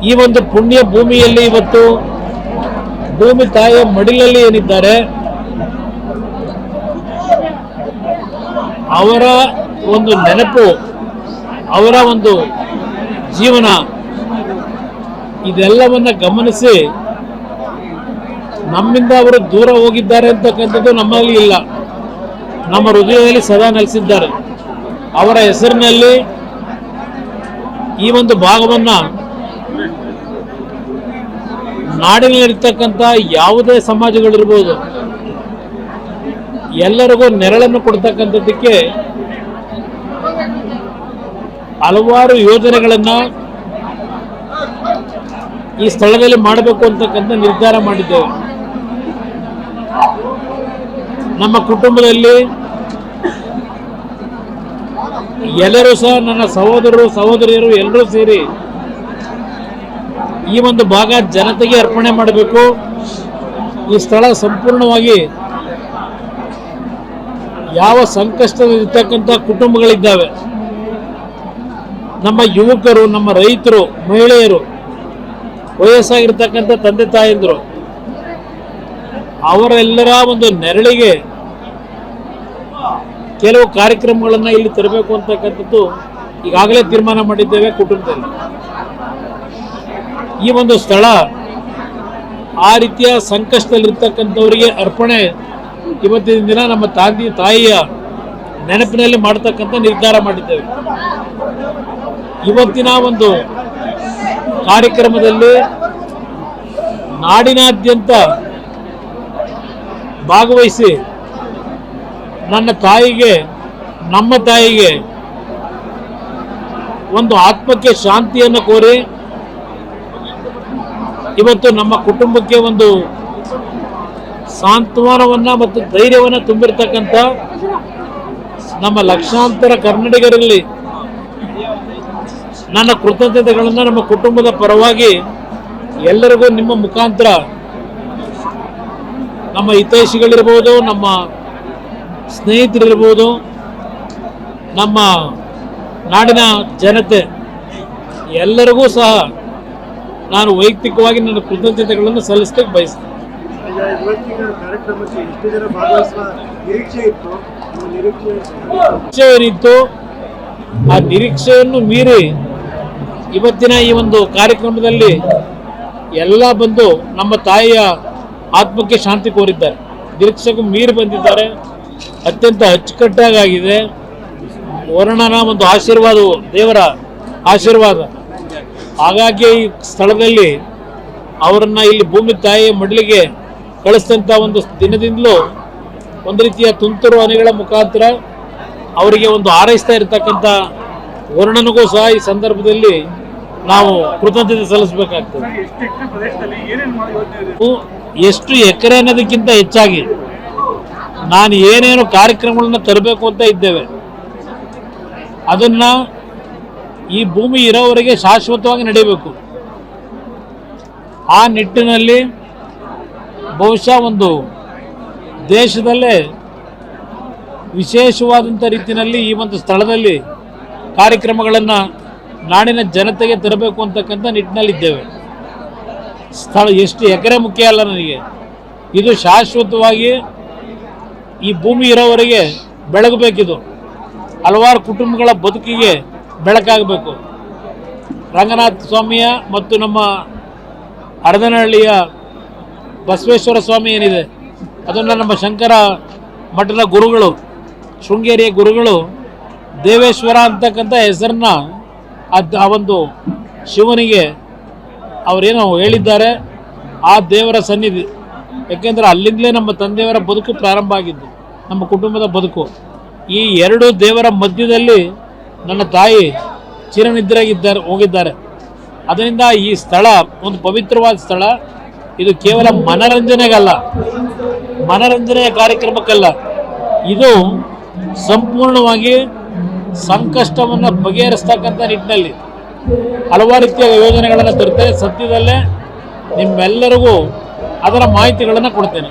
ಈ ಒಂದು ಪುಣ್ಯ ಭೂಮಿಯಲ್ಲಿ ಇವತ್ತು ಭೂಮಿ ತಾಯಿಯ ಮಡಿಲಲ್ಲಿ ಏನಿದ್ದಾರೆ ಅವರ ಒಂದು ನೆನಪು, ಅವರ ಒಂದು ಜೀವನ, ಇದೆಲ್ಲವನ್ನ ಗಮನಿಸಿ ನಮ್ಮಿಂದ ಅವರು ದೂರ ಹೋಗಿದ್ದಾರೆ ಅಂತಕ್ಕಂಥದ್ದು ನಮ್ಮಲ್ಲಿ ಇಲ್ಲ. ನಮ್ಮ ಹೃದಯದಲ್ಲಿ ಸದಾ ನೆಲೆಸಿದ್ದಾರೆ. ಅವರ ಹೆಸರಿನಲ್ಲಿ ಈ ಒಂದು ಭಾಗವನ್ನ ನಾಡಿನಲ್ಲಿರ್ತಕ್ಕಂಥ ಯಾವುದೇ ಸಮಾಜಗಳಿರ್ಬೋದು ಎಲ್ಲರಿಗೂ ನೆರಳನ್ನು ಕೊಡ್ತಕ್ಕಂಥದ್ದಕ್ಕೆ ಹಲವಾರು ಯೋಜನೆಗಳನ್ನ ಈ ಸ್ಥಳದಲ್ಲಿ ಮಾಡಬೇಕು ಅಂತಕ್ಕಂಥ ನಿರ್ಧಾರ ಮಾಡಿದ್ದೇವೆ. ನಮ್ಮ ಕುಟುಂಬದಲ್ಲಿ ಎಲ್ಲರೂ ಸಹ, ನನ್ನ ಸಹೋದರರು ಸಹೋದರಿಯರು ಎಲ್ಲರೂ ಸೇರಿ ಈ ಒಂದು ಭಾಗ ಜನತೆಗೆ ಅರ್ಪಣೆ ಮಾಡಬೇಕು. ಈ ಸ್ಥಳ ಸಂಪೂರ್ಣವಾಗಿ ಯಾವ ಸಂಕಷ್ಟದಲ್ಲಿರ್ತಕ್ಕಂಥ ಕುಟುಂಬಗಳಿದ್ದಾವೆ, ನಮ್ಮ ಯುವಕರು, ನಮ್ಮ ರೈತರು, ಮಹಿಳೆಯರು, ವಯಸ್ಸಾಗಿರ್ತಕ್ಕಂಥ ತಂದೆ ತಾಯಂದರು, ಅವರೆಲ್ಲರ ಒಂದು ನೆರಳಿಗೆ ಕೆಲವು ಕಾರ್ಯಕ್ರಮಗಳನ್ನು ಇಲ್ಲಿ ತರಬೇಕು ಅಂತಕ್ಕಂಥದ್ದು ಈಗಾಗಲೇ ತೀರ್ಮಾನ ಮಾಡಿದ್ದೇವೆ ಕುಟುಂಬದಲ್ಲಿ. ಈ ಒಂದು ಸ್ಥಳ ಆ ರೀತಿಯ ಸಂಕಷ್ಟದಲ್ಲಿರ್ತಕ್ಕಂಥವರಿಗೆ ಅರ್ಪಣೆ ಇವತ್ತಿನ ದಿನ ನಮ್ಮ ತಂದೆ ತಾಯಿಯ ನೆನಪಿನಲ್ಲಿ ಮಾಡತಕ್ಕಂಥ ನಿರ್ಧಾರ ಮಾಡಿದ್ದೇವೆ. ಇವತ್ತಿನ ಒಂದು ಕಾರ್ಯಕ್ರಮದಲ್ಲಿ ನಾಡಿನಾದ್ಯಂತ ಭಾಗವಹಿಸಿ ನನ್ನ ತಾಯಿಗೆ, ನಮ್ಮ ತಾಯಿಗೆ ಒಂದು ಆತ್ಮಕ್ಕೆ ಶಾಂತಿಯನ್ನು ಕೋರಿ ಇವತ್ತು ನಮ್ಮ ಕುಟುಂಬಕ್ಕೆ ಒಂದು ಸಾಂತ್ವನವನ್ನ ಮತ್ತು ಧೈರ್ಯವನ್ನು ತುಂಬಿರ್ತಕ್ಕಂಥ ನಮ್ಮ ಲಕ್ಷಾಂತರ ಕನ್ನಡಿಗರಲ್ಲಿ ನನ್ನ ಕೃತಜ್ಞತೆಗಳನ್ನು ನಮ್ಮ ಕುಟುಂಬದ ಪರವಾಗಿ ಎಲ್ಲರಿಗೂ ನಿಮ್ಮ ಮುಖಾಂತರ, ನಮ್ಮ ಹಿತೈಷಿಗಳಿರ್ಬೋದು, ನಮ್ಮ ಸ್ನೇಹಿತರಿರ್ಬೋದು, ನಮ್ಮ ನಾಡಿನ ಜನತೆ ಎಲ್ಲರಿಗೂ ಸಹ ನಾನು ವೈಯಕ್ತಿಕವಾಗಿ ನನ್ನ ಕೃತಜ್ಞತೆಗಳನ್ನು ಸಲ್ಲಿಸಲಿಕ್ಕೆ ಬಯಸ್ತೇನೆ. ನಿರೀಕ್ಷೆ ಏನಿತ್ತು ಆ ನಿರೀಕ್ಷೆಯನ್ನು ಮೀರಿ ಇವತ್ತಿನ ಈ ಒಂದು ಕಾರ್ಯಕ್ರಮದಲ್ಲಿ ಎಲ್ಲ ಬಂದು ನಮ್ಮ ತಾಯಿಯ ಆತ್ಮಕ್ಕೆ ಶಾಂತಿ ಕೋರಿದ್ದಾರೆ. ನಿರೀಕ್ಷೆಗೂ ಮೀರಿ ಬಂದಿದ್ದಾರೆ. ಅತ್ಯಂತ ಅಚ್ಚುಕಟ್ಟಾಗಿದೆ. ವರ್ಣನ ಒಂದು ಆಶೀರ್ವಾದವು ದೇವರ ಆಶೀರ್ವಾದ. ಹಾಗಾಗಿ ಈ ಸ್ಥಳದಲ್ಲಿ ಅವರನ್ನ ಇಲ್ಲಿ ಭೂಮಿ ತಾಯಿಯ ಮಡಿಲಿಗೆ ಕಳಿಸಿದಂಥ ಒಂದು ದಿನದಿಂದಲೂ ಒಂದು ರೀತಿಯ ತುಂತುರು ಹನಿಗಳ ಮುಖಾಂತರ ಅವರಿಗೆ ಒಂದು ಹಾರೈಸ್ತಾ ಇರತಕ್ಕಂಥ ವರ್ಣನಿಗೂ ಸಹ ಈ ಸಂದರ್ಭದಲ್ಲಿ ನಾವು ಕೃತಜ್ಞತೆ ಸಲ್ಲಿಸಬೇಕಾಗ್ತದೆ. ಎಷ್ಟು ಎಕರೆ ಅನ್ನೋದಕ್ಕಿಂತ ಹೆಚ್ಚಾಗಿ ನಾನು ಏನೇನು ಕಾರ್ಯಕ್ರಮಗಳನ್ನ ತರಬೇಕು ಅಂತ ಇದ್ದೇವೆ, ಅದನ್ನ ಈ ಭೂಮಿ ಇರೋವರೆಗೆ ಶಾಶ್ವತವಾಗಿ ನಡೆಯಬೇಕು. ಆ ನಿಟ್ಟಿನಲ್ಲಿ ಬಹುಶಃ ಒಂದು ದೇಶದಲ್ಲೇ ವಿಶೇಷವಾದಂಥ ರೀತಿಯಲ್ಲಿ ಈ ಒಂದು ಸ್ಥಳದಲ್ಲಿ ಕಾರ್ಯಕ್ರಮಗಳನ್ನು ನಾಡಿನ ಜನತೆಗೆ ತರಬೇಕು ಅಂತಕ್ಕಂಥ ನಿಟ್ಟಿನಲ್ಲಿದ್ದೇವೆ. ಸ್ಥಳ ಎಷ್ಟು ಎಕರೆ ಮುಖ್ಯ ಅಲ್ಲ ನನಗೆ, ಇದು ಶಾಶ್ವತವಾಗಿ ಈ ಭೂಮಿ ಇರೋವರೆಗೆ ಬೆಳಗಬೇಕಿದು. ಹಲವಾರು ಕುಟುಂಬಗಳ ಬದುಕಿಗೆ ಬೆಳಕಾಗಬೇಕು. ರಂಗನಾಥ ಸ್ವಾಮಿಯ ಮತ್ತು ನಮ್ಮ ಹರದನಹಳ್ಳಿಯ ಬಸವೇಶ್ವರ ಸ್ವಾಮಿ ಏನಿದೆ, ಅದನ್ನು ನಮ್ಮ ಶಂಕರ ಮಠದ ಗುರುಗಳು, ಶೃಂಗೇರಿಯ ಗುರುಗಳು ದೇವೇಶ್ವರ ಅಂತಕ್ಕಂಥ ಹೆಸರನ್ನ ಆ ಒಂದು ಶಿವನಿಗೆ ಅವರೇನು ಹೇಳಿದ್ದಾರೆ, ಆ ದೇವರ ಸನ್ನಿಧಿ. ಯಾಕೆಂದರೆ ಅಲ್ಲಿಂದಲೇ ನಮ್ಮ ತಂದೆಯವರ ಬದುಕು ಪ್ರಾರಂಭ ಆಗಿದ್ದು, ನಮ್ಮ ಕುಟುಂಬದ ಬದುಕು. ಈ ಎರಡು ದೇವರ ಮಧ್ಯದಲ್ಲಿ ನನ್ನ ತಾಯಿ ಚಿರನಿದ್ರೆಯಾಗಿದ್ದಾರೆ, ಹೋಗಿದ್ದಾರೆ. ಅದರಿಂದ ಈ ಸ್ಥಳ ಒಂದು ಪವಿತ್ರವಾದ ಸ್ಥಳ. ಇದು ಕೇವಲ ಮನರಂಜನೆಗಲ್ಲ, ಮನರಂಜನೆಯ ಕಾರ್ಯಕ್ರಮಕ್ಕಲ್ಲ, ಇದು ಸಂಪೂರ್ಣವಾಗಿ ಸಂಕಷ್ಟವನ್ನು ಬಗೆಹರಿಸ್ತಕ್ಕಂಥ ನಿಟ್ಟಿನಲ್ಲಿ ಹಲವಾರು ರೀತಿಯ ಯೋಜನೆಗಳನ್ನು ತರ್ತೇನೆ. ಸದ್ಯದಲ್ಲೇ ನಿಮ್ಮೆಲ್ಲರಿಗೂ ಅದರ ಮಾಹಿತಿಗಳನ್ನು ಕೊಡ್ತೇನೆ.